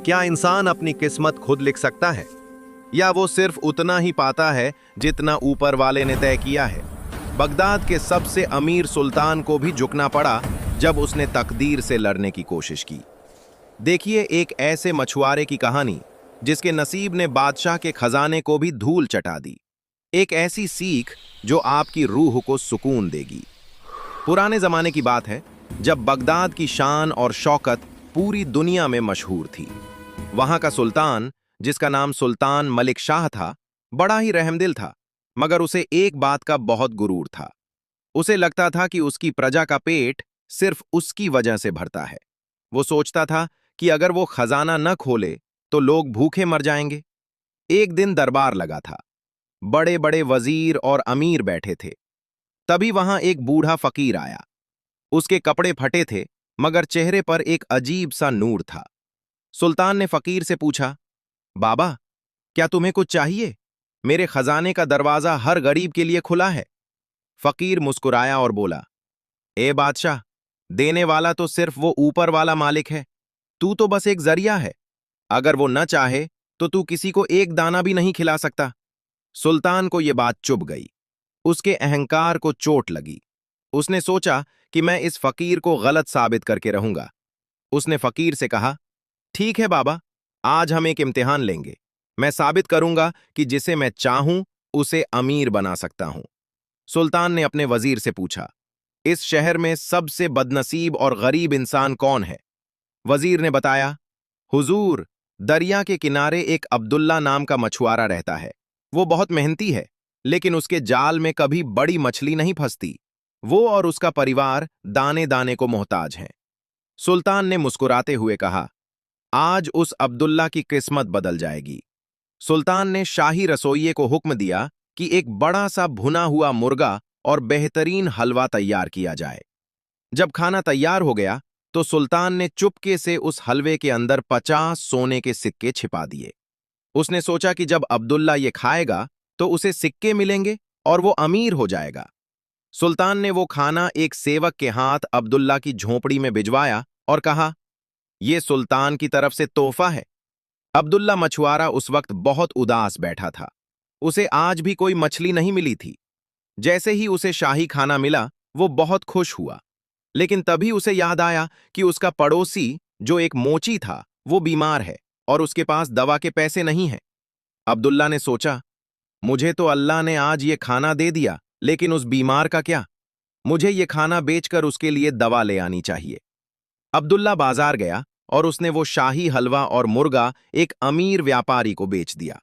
क्या इंसान अपनी किस्मत खुद लिख सकता है, या वो सिर्फ उतना ही पाता है जितना ऊपर वाले ने तय किया है? बगदाद के सबसे अमीर सुल्तान को भी झुकना पड़ा जब उसने तकदीर से लड़ने की कोशिश की। देखिए एक ऐसे मछुआरे की कहानी जिसके नसीब ने बादशाह के खजाने को भी धूल चटा दी। एक ऐसी सीख जो आपकी रूह को सुकून देगी। पुराने जमाने की बात है जब बगदाद की शान और शौकत पूरी दुनिया में मशहूर थी। वहां का सुल्तान, जिसका नाम सुल्तान मलिक शाह था, बड़ा ही रहमदिल था, मगर उसे एक बात का बहुत गुरूर था। उसे लगता था कि उसकी प्रजा का पेट सिर्फ उसकी वजह से भरता है। वो सोचता था कि अगर वो खजाना न खोले तो लोग भूखे मर जाएंगे। एक दिन दरबार लगा था। बड़े बड़े वजीर और अमीर बैठे थे। तभी वहां एक बूढ़ा फकीर आया। उसके कपड़े फटे थे, मगर चेहरे पर एक अजीब सा नूर था। सुल्तान ने फकीर से पूछा, बाबा, क्या तुम्हें कुछ चाहिए? मेरे खजाने का दरवाजा हर गरीब के लिए खुला है। फकीर मुस्कुराया और बोला, ए बादशाह, देने वाला तो सिर्फ वो ऊपर वाला मालिक है। तू तो बस एक जरिया है। अगर वो न चाहे तो तू किसी को एक दाना भी नहीं खिला सकता। सुल्तान को यह बात चुभ गई। उसके अहंकार को चोट लगी। उसने सोचा कि मैं इस फकीर को गलत साबित करके रहूंगा। उसने फकीर से कहा, ठीक है बाबा, आज हम एक इम्तिहान लेंगे। मैं साबित करूंगा कि जिसे मैं चाहूं उसे अमीर बना सकता हूं। सुल्तान ने अपने वजीर से पूछा, इस शहर में सबसे बदनसीब और गरीब इंसान कौन है? वजीर ने बताया, हुजूर, दरिया के किनारे एक अब्दुल्ला नाम का मछुआरा रहता है। वो बहुत मेहनती है, लेकिन उसके जाल में कभी बड़ी मछली नहीं फंसती। वो और उसका परिवार दाने दाने को मोहताज हैं। सुल्तान ने मुस्कुराते हुए कहा, आज उस अब्दुल्ला की किस्मत बदल जाएगी। सुल्तान ने शाही रसोइये को हुक्म दिया कि एक बड़ा सा भुना हुआ मुर्गा और बेहतरीन हलवा तैयार किया जाए। जब खाना तैयार हो गया तो सुल्तान ने चुपके से उस हलवे के अंदर 50 सोने के सिक्के छिपा दिए। उसने सोचा कि जब अब्दुल्ला ये खाएगा तो उसे सिक्के मिलेंगे और वो अमीर हो जाएगा। सुल्तान ने वो खाना एक सेवक के हाथ अब्दुल्ला की झोपड़ी में भिजवाया और कहा, यह सुल्तान की तरफ से तोहफा है। अब्दुल्ला मछुआरा उस वक्त बहुत उदास बैठा था। उसे आज भी कोई मछली नहीं मिली थी। जैसे ही उसे शाही खाना मिला वो बहुत खुश हुआ, लेकिन तभी उसे याद आया कि उसका पड़ोसी, जो एक मोची था, वो बीमार है और उसके पास दवा के पैसे नहीं हैं। अब्दुल्ला ने सोचा, मुझे तो अल्लाह ने आज ये खाना दे दिया, लेकिन उस बीमार का क्या? मुझे ये खाना बेचकर उसके लिए दवा ले आनी चाहिए। अब्दुल्ला बाजार गया और उसने वो शाही हलवा और मुर्गा एक अमीर व्यापारी को बेच दिया।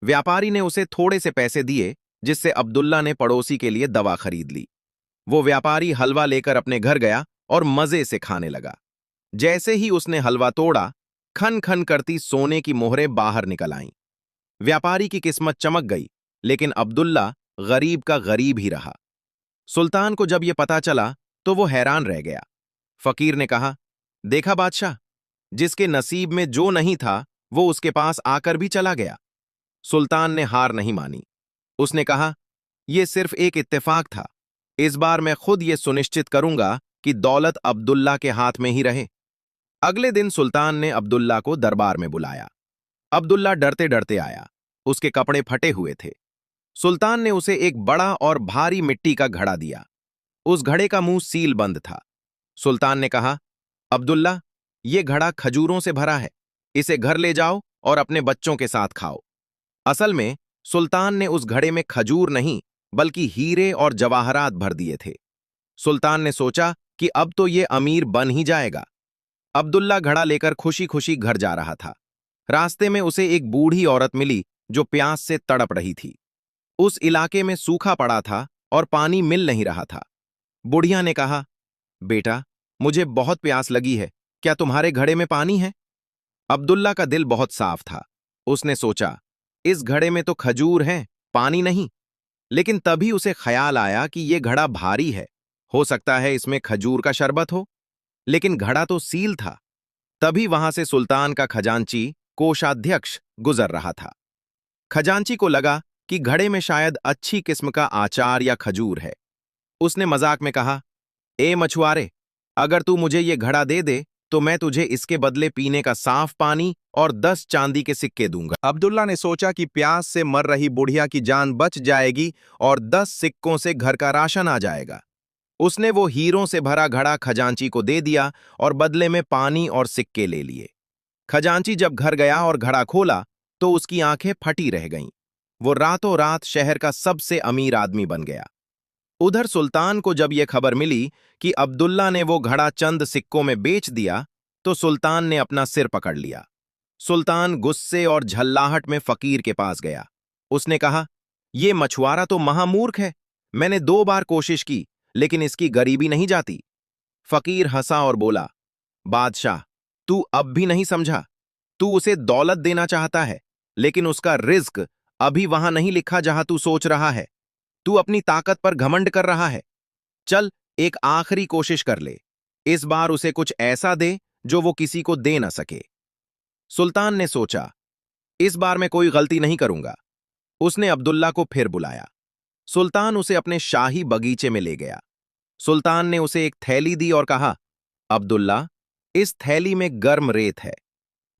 व्यापारी ने उसे थोड़े से पैसे दिए, जिससे अब्दुल्ला ने पड़ोसी के लिए दवा खरीद ली। वो व्यापारी हलवा लेकर अपने घर गया और मजे से खाने लगा। जैसे ही उसने हलवा तोड़ा, खन खन करती सोने की मोहरें बाहर निकल आईं। व्यापारी की किस्मत चमक गई, लेकिन अब्दुल्ला गरीब का गरीब ही रहा। सुल्तान को जब यह पता चला तो वो हैरान रह गया। फकीर ने कहा, देखा बादशाह, जिसके नसीब में जो नहीं था वो उसके पास आकर भी चला गया। सुल्तान ने हार नहीं मानी। उसने कहा, यह सिर्फ एक इत्तेफाक था। इस बार मैं खुद ये सुनिश्चित करूंगा कि दौलत अब्दुल्ला के हाथ में ही रहे। अगले दिन सुल्तान ने अब्दुल्ला को दरबार में बुलाया। अब्दुल्ला डरते डरते आया। उसके कपड़े फटे हुए थे। सुल्तान ने उसे एक बड़ा और भारी मिट्टी का घड़ा दिया। उस घड़े का मुंह सील बंद था। सुल्तान ने कहा, अब्दुल्ला, ये घड़ा खजूरों से भरा है। इसे घर ले जाओ और अपने बच्चों के साथ खाओ। असल में सुल्तान ने उस घड़े में खजूर नहीं, बल्कि हीरे और जवाहरात भर दिए थे। सुल्तान ने सोचा कि अब तो ये अमीर बन ही जाएगा। अब्दुल्ला घड़ा लेकर खुशी खुशी घर जा रहा था। रास्ते में उसे एक बूढ़ी औरत मिली जो प्यास से तड़प रही थी। उस इलाके में सूखा पड़ा था और पानी मिल नहीं रहा था। बुढ़िया ने कहा, बेटा, मुझे बहुत प्यास लगी है, क्या तुम्हारे घड़े में पानी है? अब्दुल्ला का दिल बहुत साफ था। उसने सोचा, इस घड़े में तो खजूर हैं, पानी नहीं। लेकिन तभी उसे ख्याल आया कि यह घड़ा भारी है, हो सकता है इसमें खजूर का शरबत हो। लेकिन घड़ा तो सील था। तभी वहां से सुल्तान का खजांची, कोषाध्यक्ष, गुजर रहा था। खजांची को लगा कि घड़े में शायद अच्छी किस्म का आचार या खजूर है। उसने मजाक में कहा, ए मछुआरे, अगर तू मुझे ये घड़ा दे दे तो मैं तुझे इसके बदले पीने का साफ पानी और 10 चांदी के सिक्के दूंगा। अब्दुल्ला ने सोचा कि प्यास से मर रही बुढ़िया की जान बच जाएगी और 10 सिक्कों से घर का राशन आ जाएगा। उसने वो हीरों से भरा घड़ा खजांची को दे दिया और बदले में पानी और सिक्के ले लिए। खजांची जब घर गया और घड़ा खोला तो उसकी आंखें फटी रह गईं। वो रातों रात शहर का सबसे अमीर आदमी बन गया। उधर सुल्तान को जब यह खबर मिली कि अब्दुल्ला ने वो घड़ा चंद सिक्कों में बेच दिया, तो सुल्तान ने अपना सिर पकड़ लिया। सुल्तान गुस्से और झल्लाहट में फकीर के पास गया। उसने कहा, ये मछुआरा तो महामूर्ख है। मैंने 2 बार कोशिश की, लेकिन इसकी गरीबी नहीं जाती। फकीर हंसा और बोला, बादशाह, तू अब भी नहीं समझा। तू उसे दौलत देना चाहता है, लेकिन उसका रिज्क अभी वहां नहीं लिखा जहां तू सोच रहा है। तू अपनी ताकत पर घमंड कर रहा है। चल, एक आखिरी कोशिश कर ले। इस बार उसे कुछ ऐसा दे जो वो किसी को दे ना सके। सुल्तान ने सोचा, इस बार मैं कोई गलती नहीं करूंगा। उसने अब्दुल्ला को फिर बुलाया। सुल्तान उसे अपने शाही बगीचे में ले गया। सुल्तान ने उसे एक थैली दी और कहा, अब्दुल्ला, इस थैली में गर्म रेत है।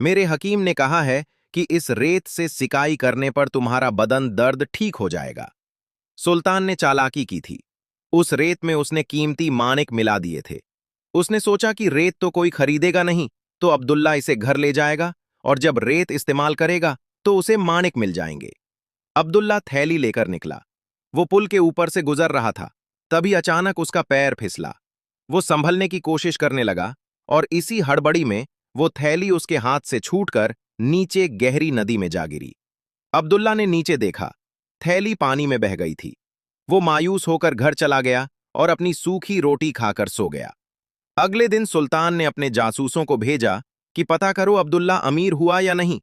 मेरे हकीम ने कहा है कि इस रेत से सिकाई करने पर तुम्हारा बदन दर्द ठीक हो जाएगा। सुल्तान ने चालाकी की थी। उस रेत में उसने कीमती माणिक मिला दिए थे। उसने सोचा कि रेत तो कोई खरीदेगा नहीं, तो अब्दुल्ला इसे घर ले जाएगा और जब रेत इस्तेमाल करेगा तो उसे माणिक मिल जाएंगे। अब्दुल्ला थैली लेकर निकला। वो पुल के ऊपर से गुजर रहा था, तभी अचानक उसका पैर फिसला। वो संभलने की कोशिश करने लगा और इसी हड़बड़ी में वो थैली उसके हाथ से छूटकर नीचे गहरी नदी में जा गिरी। अब्दुल्ला ने नीचे देखा, थैली पानी में बह गई थी। वो मायूस होकर घर चला गया और अपनी सूखी रोटी खाकर सो गया। अगले दिन सुल्तान ने अपने जासूसों को भेजा कि पता करो अब्दुल्ला अमीर हुआ या नहीं।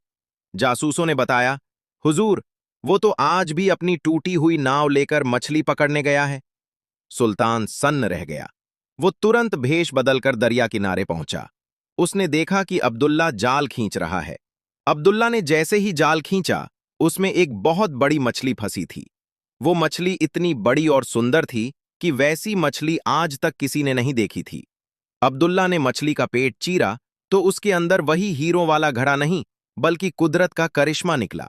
जासूसों ने बताया, हुजूर, वो तो आज भी अपनी टूटी हुई नाव लेकर मछली पकड़ने गया है। सुल्तान सन्न रह गया। वो तुरंत भेष बदलकर दरिया किनारे पहुंचा। उसने देखा कि अब्दुल्ला जाल खींच रहा है। अब्दुल्ला ने जैसे ही जाल खींचा, उसमें एक बहुत बड़ी मछली फंसी थी। वो मछली इतनी बड़ी और सुंदर थी कि वैसी मछली आज तक किसी ने नहीं देखी थी। अब्दुल्ला ने मछली का पेट चीरा तो उसके अंदर वही हीरों वाला घड़ा नहीं, बल्कि कुदरत का करिश्मा निकला।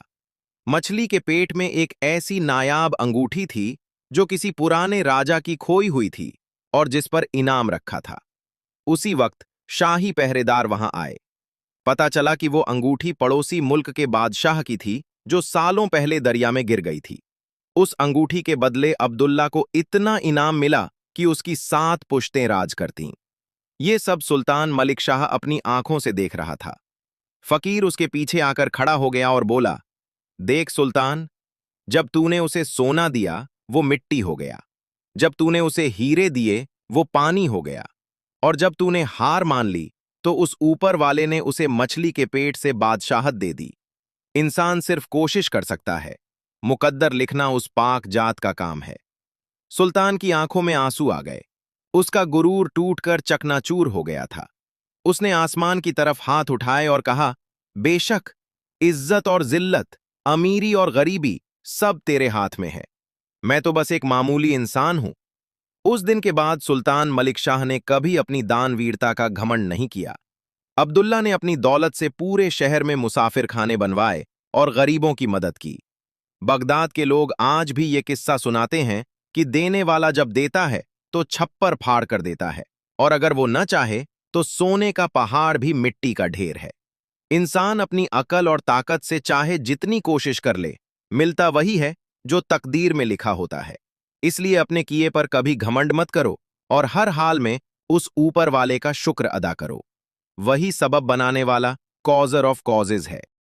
मछली के पेट में एक ऐसी नायाब अंगूठी थी जो किसी पुराने राजा की खोई हुई थी और जिस पर इनाम रखा था। उसी वक्त शाही पहरेदार वहां आए। पता चला कि वो अंगूठी पड़ोसी मुल्क के बादशाह की थी जो सालों पहले दरिया में गिर गई थी। उस अंगूठी के बदले अब्दुल्ला को इतना इनाम मिला कि उसकी 7 पुश्तें राज करतीं। ये सब सुल्तान मलिक शाह अपनी आंखों से देख रहा था। फकीर उसके पीछे आकर खड़ा हो गया और बोला, देख सुल्तान, जब तूने उसे सोना दिया वो मिट्टी हो गया, जब तूने उसे हीरे दिए वो पानी हो गया, और जब तूने हार मान ली तो उस ऊपर वाले ने उसे मछली के पेट से बादशाहत दे दी। इंसान सिर्फ कोशिश कर सकता है, मुकद्दर लिखना उस पाक जात का काम है। सुल्तान की आंखों में आंसू आ गए। उसका गुरूर टूटकर चकनाचूर हो गया था। उसने आसमान की तरफ हाथ उठाए और कहा, बेशक इज्जत और जिल्लत, अमीरी और गरीबी सब तेरे हाथ में है। मैं तो बस एक मामूली इंसान हूं। उस दिन के बाद सुल्तान मलिक शाह ने कभी अपनी दानवीरता का घमंड नहीं किया। अब्दुल्ला ने अपनी दौलत से पूरे शहर में मुसाफिर खाने बनवाए और गरीबों की मदद की। बगदाद के लोग आज भी ये किस्सा सुनाते हैं कि देने वाला जब देता है तो छप्पर फाड़ कर देता है, और अगर वो न चाहे तो सोने का पहाड़ भी मिट्टी का ढेर है। इंसान अपनी अकल और ताकत से चाहे जितनी कोशिश कर ले, मिलता वही है जो तकदीर में लिखा होता है। इसलिए अपने किए पर कभी घमंड मत करो और हर हाल में उस ऊपर वाले का शुक्र अदा करो। वही सबब बनाने वाला, कॉजर ऑफ कॉजेज है।